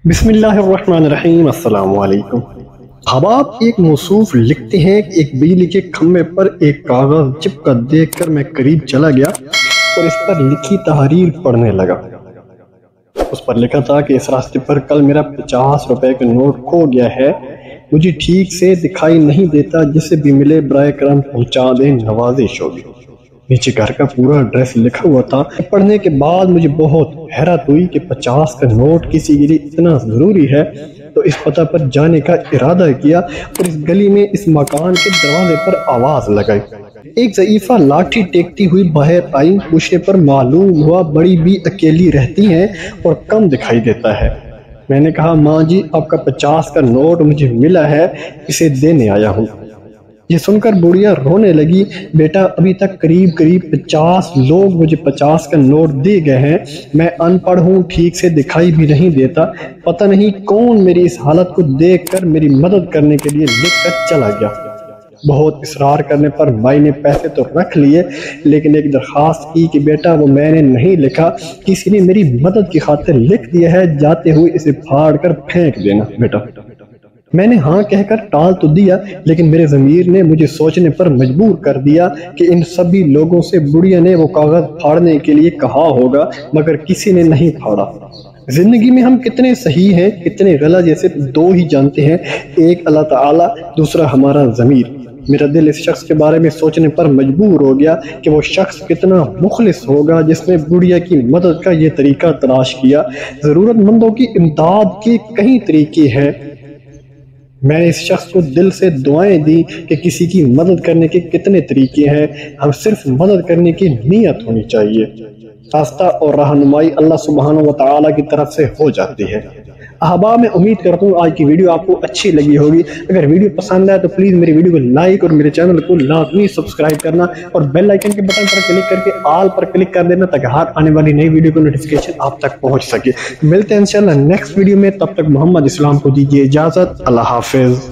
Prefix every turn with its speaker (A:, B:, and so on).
A: بسم اللہ الرحمن الرحیم۔ السلام علیکم۔ حباب ایک موصوف لکھتے ہیں کہ ایک بجلی کے کھمبے پر ایک کاغذ چپکا دیکھ کر میں قریب چلا گیا اور اس پر لکھی تحریر پڑھنے لگا۔ اس پر لکھا تھا کہ اس راستے پر کل میرا 50 روپے کا نوٹ کھو گیا ہے، مجھے ٹھیک سے دکھائی نہیں دیتا، جسے بھی ملے برائے کرم پہنچا دیں، نوازش ہوگی۔ نیچے گھر کا پورا ایڈریس لکھا ہوا تھا۔ پڑھنے کے بعد مجھے بہت حیرت ہوئی کہ 50 کا نوٹ کسی کے لیے اتنا ضروری ہے، تو اس پتہ پر جانے کا ارادہ کیا اور اس گلی میں اس مکان کے دروازے پر آواز لگائی۔ ایک ضعیفہ لاٹھی ٹیکتی ہوئی باہر آئی، پوچھنے پر معلوم ہوا بڑی بھی اکیلی رہتی ہیں اور کم دکھائی دیتا ہے۔ میں نے کہا، ماں جی آپ کا 50 کا نوٹ مجھے ملا ہے، اسے دینے آیا ہوں۔ یہ سن کر بڑھیا رونے لگی، بیٹا ابھی تک قریب 50 لوگ مجھے 50 کا نوٹ دے گئے ہیں، میں ان پڑھ ہوں، ٹھیک سے دکھائی بھی نہیں دیتا، پتہ نہیں کون میری اس حالت کو دیکھ کر میری مدد کرنے کے لیے لکھ کر چلا گیا۔ بہت اصرار کرنے پر مائی نے پیسے تو رکھ لیے، لیکن ایک درخواست کی کہ بیٹا وہ میں نے نہیں لکھا، کسی نے میری مدد کی خاطر لکھ دیا ہے، جاتے ہوئے اسے پھاڑ کر پھینک دینا بیٹا۔ میں نے ہاں کہہ کر ٹال تو دیا، لیکن میرے ضمیر نے مجھے سوچنے پر مجبور کر دیا کہ ان سبھی لوگوں سے بڑھیا نے وہ کاغذ پھاڑنے کے لیے کہا ہوگا، مگر کسی نے نہیں پھاڑا۔ زندگی میں ہم کتنے صحیح ہیں، کتنے غلط، یہ صرف دو ہی جانتے ہیں، ایک اللہ تعالیٰ، دوسرا ہمارا ضمیر۔ میرا دل اس شخص کے بارے میں سوچنے پر مجبور ہو گیا کہ وہ شخص کتنا مخلص ہوگا جس نے بڑھیا کی مدد کا یہ طریقہ تلاش کیا۔ ضرورت مندوں کی امداد کے کئی طریقے ہیں، میں نے اس شخص کو دل سے دعائیں دی کہ کسی کی مدد کرنے کے کتنے طریقے ہیں، ہم صرف مدد کرنے کی نیت ہونی چاہیے۔ راستہ اور رہنمائی اللہ سبحانہ و تعالیٰ کی طرف سے ہو جاتی ہے۔ احباب میں امید کرتا ہوں آج کی ویڈیو آپ کو اچھی لگی ہوگی۔ اگر ویڈیو پسند آئے تو پلیز میری ویڈیو کو لائک اور میرے چینل کو لازمی سبسکرائب کرنا اور بیل آئیکن کے بٹن پر کلک کر کے آل پر کلک کر دینا تاکہ ہر آنے والی نئی ویڈیو کو نوٹیفیکیشن آپ تک پہنچ سکے۔ ملتے ہیں انشاءاللہ نیکسٹ ویڈیو میں، تب تک محمد اسلام کو دیجیے اجازت، اللہ حافظ۔